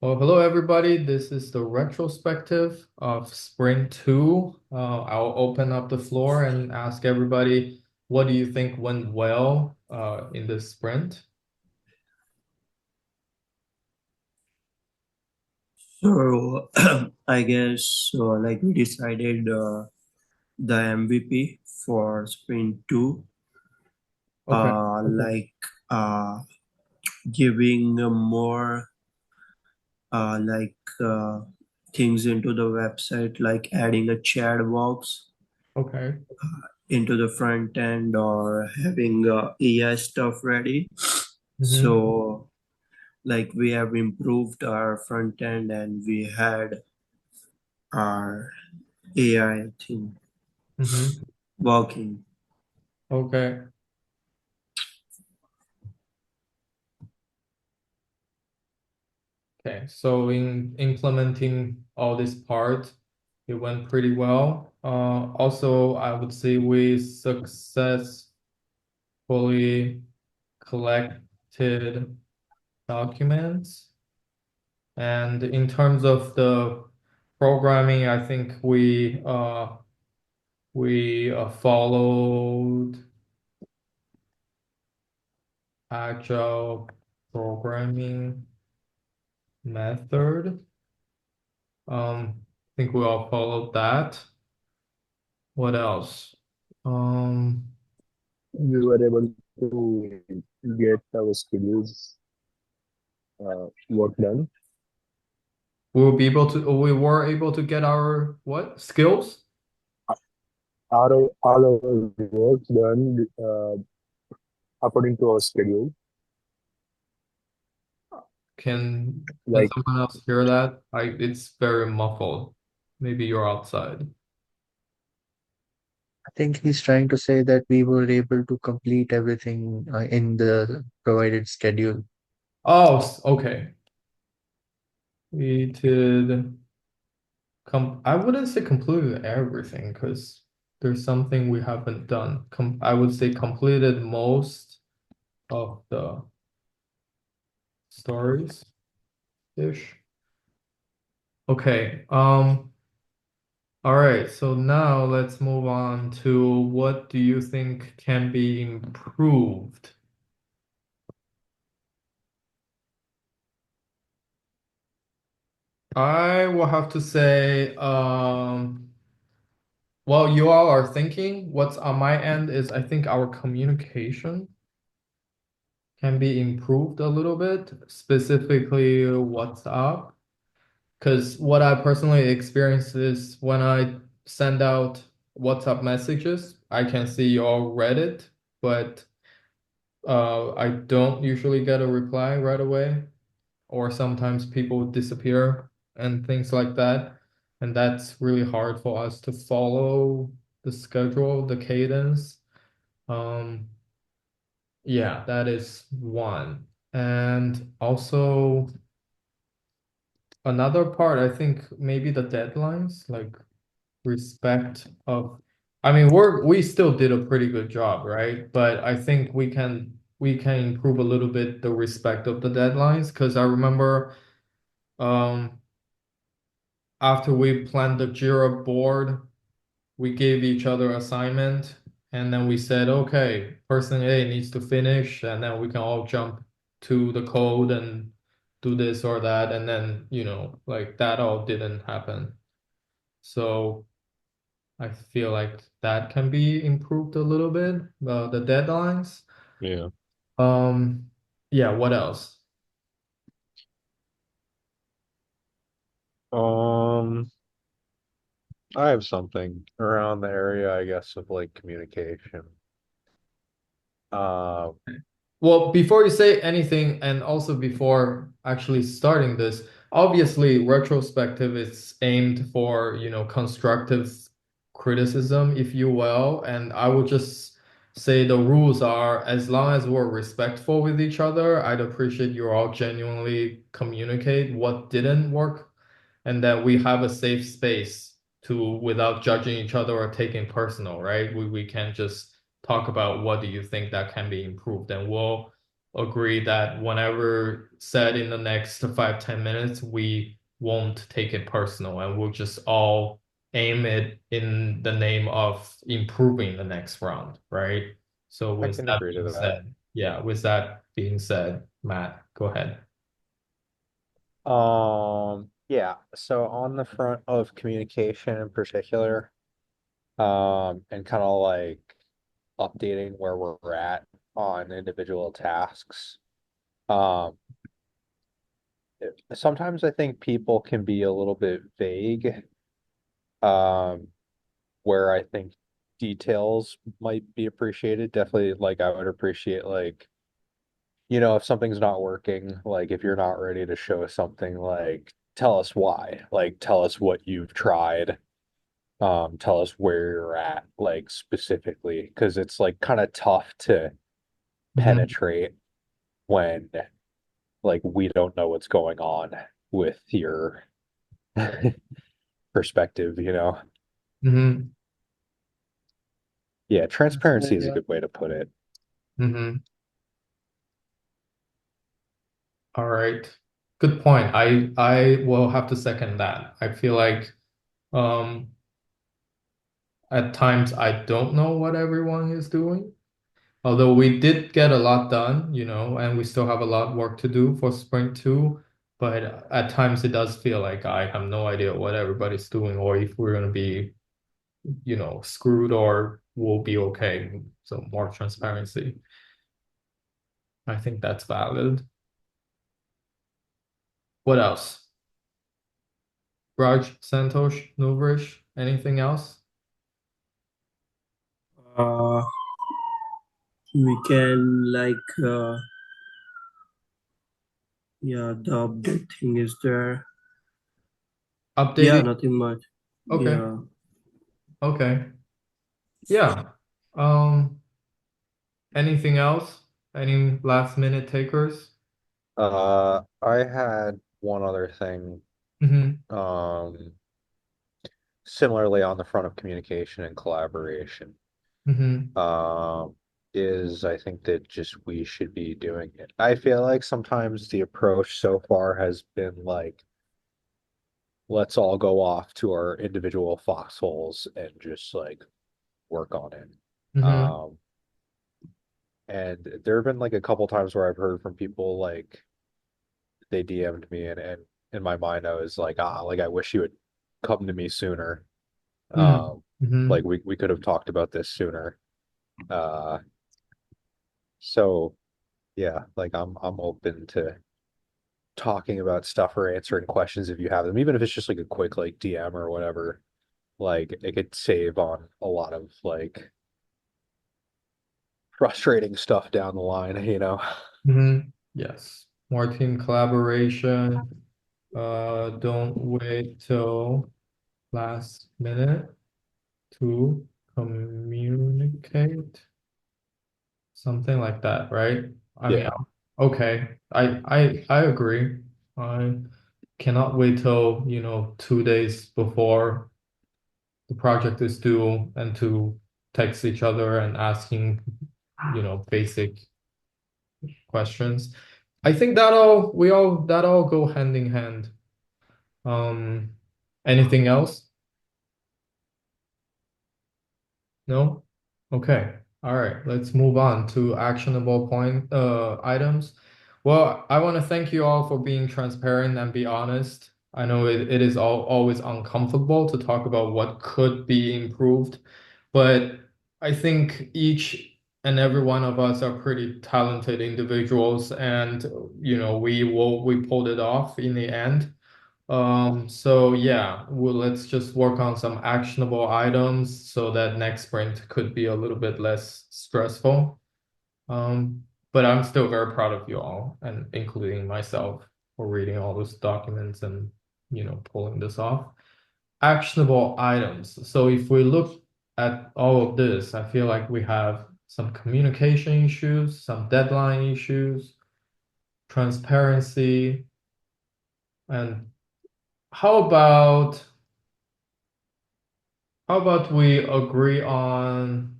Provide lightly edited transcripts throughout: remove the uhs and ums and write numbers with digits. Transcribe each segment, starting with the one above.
Well, hello everybody. This is the retrospective of Sprint 2. I'll open up the floor and ask everybody, what do you think went well in this sprint? So I guess like we decided the MVP for Sprint 2, Okay. like uh, giving more like things into the website, like adding a chat box Okay. into the front end or having AI stuff ready. Mm-hmm. So like we have improved our front end and we had our AI thing Mm-hmm. working. Okay. Okay. So in implementing all this part, it went pretty well. Also, I would say we successfully collected documents. And in terms of the programming, I think we followed agile programming method. I think we all followed that. What else? Um, We were able to get our schedules work done. we were able to get our what skills? All our work done according to our schedule. Can Like someone else hear that? It's very muffled. Maybe you're outside. I think he's trying to say that we were able to complete everything in the provided schedule. Oh, okay. We did I wouldn't say completed everything because there's something we haven't done. I would say completed most of the stories ish. Okay. All right. So now let's move on to what do you think can be improved? I will have to say, well, you all are thinking what's on my end is I think our communication can be improved a little bit, specifically WhatsApp. Because what I personally experience is when I send out WhatsApp messages, I can see you all read it, but I don't usually get a reply right away, or sometimes people disappear and things like that. And that's really hard for us to follow the schedule, the cadence. Um, yeah, that is one. And also another part, I think maybe the deadlines, like respect of, I mean, we still did a pretty good job, right? But I think we can improve a little bit the respect of the deadlines because I remember um after we planned the Jira board, we gave each other assignment and then we said, okay, person A needs to finish and then we can all jump to the code and do this or that. And then, like that all didn't happen. So I feel like that can be improved a little bit, the deadlines. yeah. Um, yeah, what else? Um, I have something around the area, I guess, of like communication. Uh, Well, before you say anything, and also before actually starting this, obviously retrospective is aimed for, constructive criticism, if you will. And I would just say the rules are as long as we're respectful with each other, I'd appreciate you all genuinely communicate what didn't work and that we have a safe space to without judging each other or taking personal, right? We can just talk about what do you think that can be improved, and we'll agree that whenever said in the next 5, 10 minutes, we won't take it personal and we'll just all aim it in the name of improving the next round, right? So I with can that agree to being that. said, yeah, with that being said, Matt, go ahead. Yeah, so on the front of communication in particular, and kind of like updating where we're at on individual tasks. Um, Sometimes I think people can be a little bit vague, um, where I think details might be appreciated. Definitely, like I would appreciate like, if something's not working, like if you're not ready to show something, like tell us why, like tell us what you've tried, tell us where you're at, like specifically, because it's like kind of tough to Mm-hmm. penetrate when like we don't know what's going on with your perspective. Mm-hmm. Yeah, transparency is a Yeah. good way to put it. Mm-hmm. All right. Good point. I will have to second that. I feel like um at times I don't know what everyone is doing. Although we did get a lot done, and we still have a lot of work to do for sprint two. But at times it does feel like I have no idea what everybody's doing or if we're gonna be, screwed or we'll be okay. So more transparency. I think that's valid. What else? Raj, Santosh, Nuvrish, anything else? Uh, we can like yeah, the update thing is there. Yeah, Updating? nothing much. Okay. Yeah. Okay. Yeah. Um, Anything else? Any last minute takers? I had one other thing, Mm-hmm. um, similarly on the front of communication and collaboration. Mm-hmm. um, is I think that just we should be doing it. I feel like sometimes the approach so far has been like, let's all go off to our individual foxholes and just like work on it. Mm-hmm. Um, and there have been like a couple times where I've heard from people like they DM'd me and in my mind I was like, like I wish you would come to me sooner. Um, like Mm-hmm. we could have talked about this sooner. Uh, so yeah, like I'm open to talking about stuff or answering questions if you have them, even if it's just like a quick like DM or whatever. Like it could save on a lot of like frustrating stuff down the line. Mm-hmm. Yes. More team collaboration. Don't wait till last minute to communicate. Something like that, right? I mean, Yeah. okay. I agree. I cannot wait till, 2 days before the project is due and to text each other and asking, basic questions. I think that all go hand in hand. Um, Anything else? No? Okay. All right. Let's move on to actionable point items. Well, I want to thank you all for being transparent and be honest. I know it is always uncomfortable to talk about what could be improved, but I think each and every one of us are pretty talented individuals, and we pulled it off in the end. So yeah, let's just work on some actionable items so that next sprint could be a little bit less stressful. Um, but I'm still very proud of you all, and including myself, for reading all those documents and pulling this off. Actionable items. So if we look at all of this, I feel like we have some communication issues, some deadline issues, transparency, and how about How about we agree on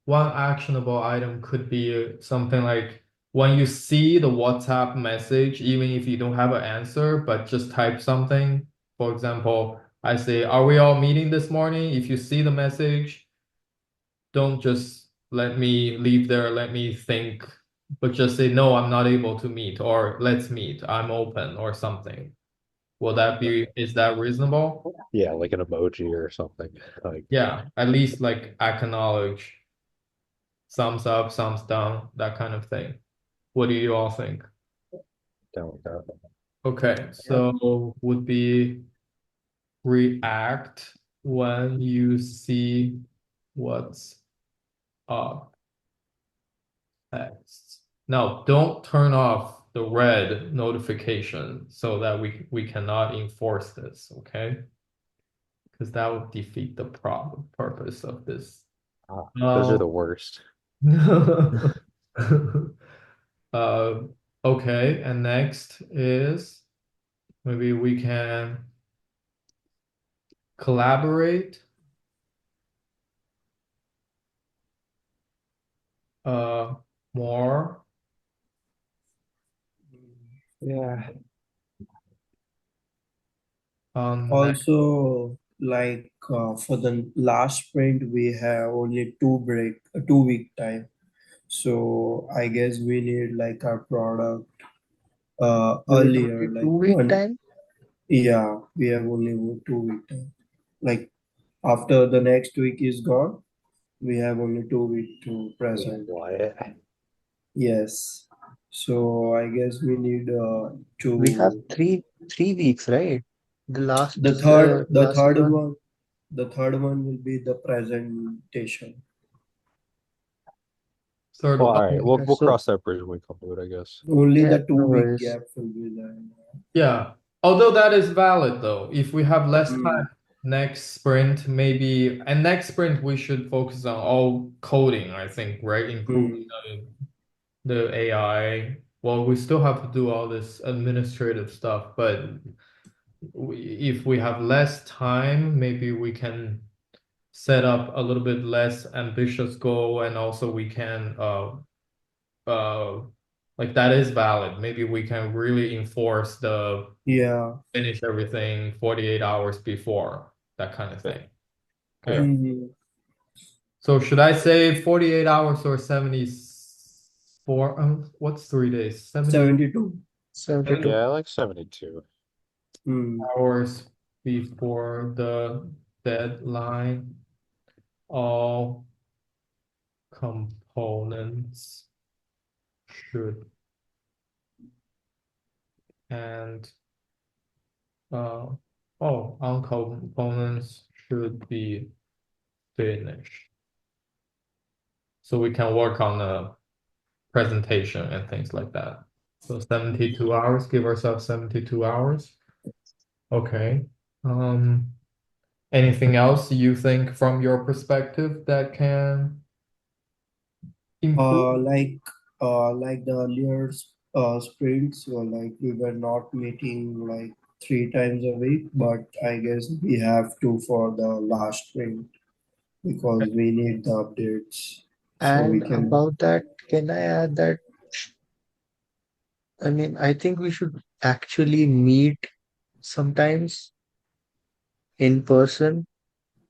one actionable item could be something like when you see the WhatsApp message, even if you don't have an answer, but just type something. For example, I say, "Are we all meeting this morning?" If you see the message, don't just let me leave there, let me think, but just say, "No, I'm not able to meet," or "Let's meet, I'm open," or something. Is that reasonable? Yeah, like an emoji or something. Like, Yeah, at least like acknowledge, thumbs up, thumbs down, that kind of thing. What do you all think? down with that. Okay, Yeah. so would be react when you see what's up text. Now, don't turn off the red notification so that we cannot enforce this, okay? Because that would defeat the purpose of this. Those are Um, the worst. uh, okay, and next is maybe we can collaborate uh more Yeah. on next. Also, like for the last sprint, we have only 2 week time. So I guess we need like our product Wait, earlier, only like 2 week one. time? Yeah, we have only 2 week time. Like after the next week is gone, we have only 2 week to present. What? Yes. So I guess we need We have to three weeks, right? The last the third the last third one. one the third one will be the presentation. Third, Well, all right. oh, We'll So cross that bridge when we come to it, I guess. Only yeah, the two no week worries. gap will be there. yeah. Although that is valid though, if we have less Mm, time next sprint, maybe, and next sprint we should focus on all coding, I think, right? Improving mm, the AI. Well, we still have to do all this administrative stuff, but if we have less time, maybe we can set up a little bit less ambitious goal, and also we can uh like that is valid. Maybe we can really enforce the yeah. finish everything 48 hours before, that kind of Yeah. thing. Yeah. Okay. Mhm. So should I say 48 hours or 74? What's 3 days? 72. 72. Yeah, I like 72. Mm. hours before the deadline. All components should and uh all components should be finished. So we can work on the presentation and things like that. So 72 hours, give ourselves 72 hours. Okay. Um, anything else you think from your perspective that can improve? Like the earlier sprints were like we were not meeting like 3 times a week, but I guess we have to for the last sprint because we need the updates so we And can. about that, can I add that? I mean, I think we should actually meet sometimes in person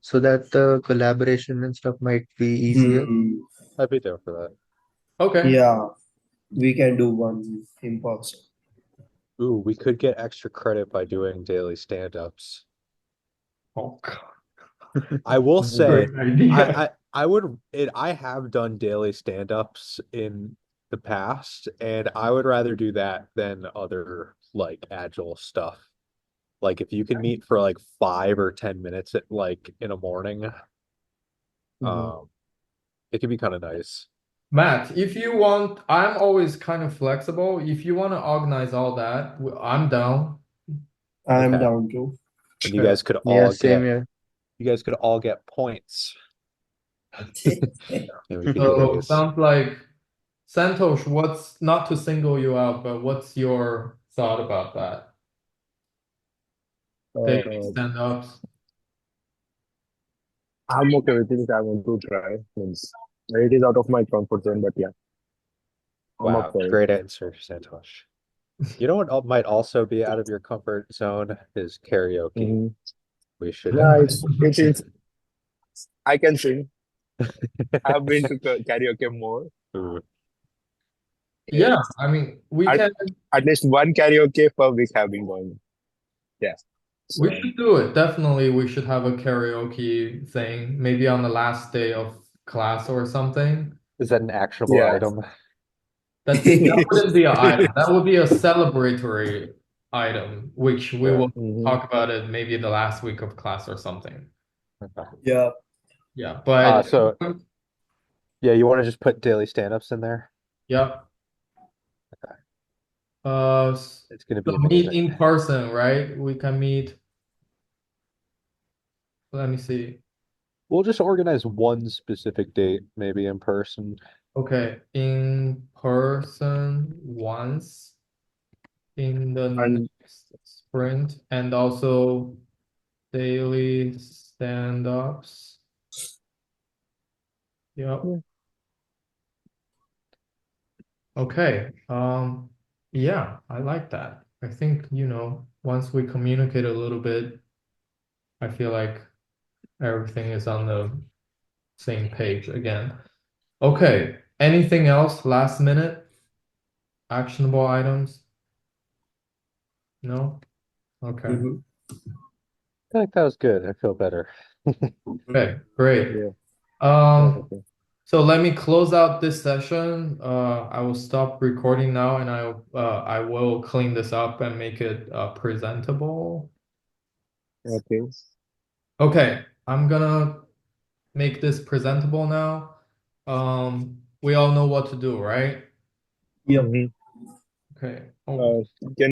so that the collaboration and stuff might be easier. Hmm. I'd be down for that. Okay. Yeah, we can do one in person. Ooh, we could get extra credit by doing daily stand-ups. Oh, God. I will say, Great idea. I have done daily stand-ups in the past, and I would rather do that than other like agile stuff. Like if you can meet for like 5 or 10 minutes at like in a morning, Mhm. um, it can be kind of nice. Matt, if you want, I'm always kind of flexible. If you want to organize all that, I'm down. I'm Okay. down to. And Okay. Yeah, same here. you guys could all get points, and we could So raise. sounds like Santosh, what's not to single you out, but what's your thought about that? Daily Uh, stand-ups. I'm okay with it. I want to try. Means it is out of my comfort zone, but yeah. I'm up Wow, for it. great answer, Santosh. You know what might also be out of your comfort zone is karaoke. Hmm. We should Yeah, try. it's I can sing. I have been to karaoke more. Ooh. Yeah, Yes. I mean, we At, can at least one karaoke per week have been going. Yeah. we So should do it. Definitely, we should have a karaoke thing, maybe on the last day of class or something. Is that an actionable yeah. item? That wouldn't be an item. That would be a celebratory item, which we Sure. will Hmm. talk about it maybe the last week of class or something. Okay. Yeah. Yeah, but So yeah, you want to just put daily stand-ups in there? yeah. It's going to So be meet amazing. in person, right? We can meet. Let me see. We'll just organize one specific date, maybe in person. Okay, in person once in the And next sprint, and also daily stand-ups. Yep. yeah. Okay. Yeah, I like that. I think, once we communicate a little bit, I feel like everything is on the same page again. Okay. Anything else last minute? Actionable items? No? Okay. Mhm. I think that was good. I feel better. Okay, great. Yeah. Um, Okay. so let me close out this session. I will stop recording now and I will clean this up and make it presentable. Okay. Okay, I'm gonna make this presentable now. We all know what to do, right? Yep. Hmm. Okay. Oh. Can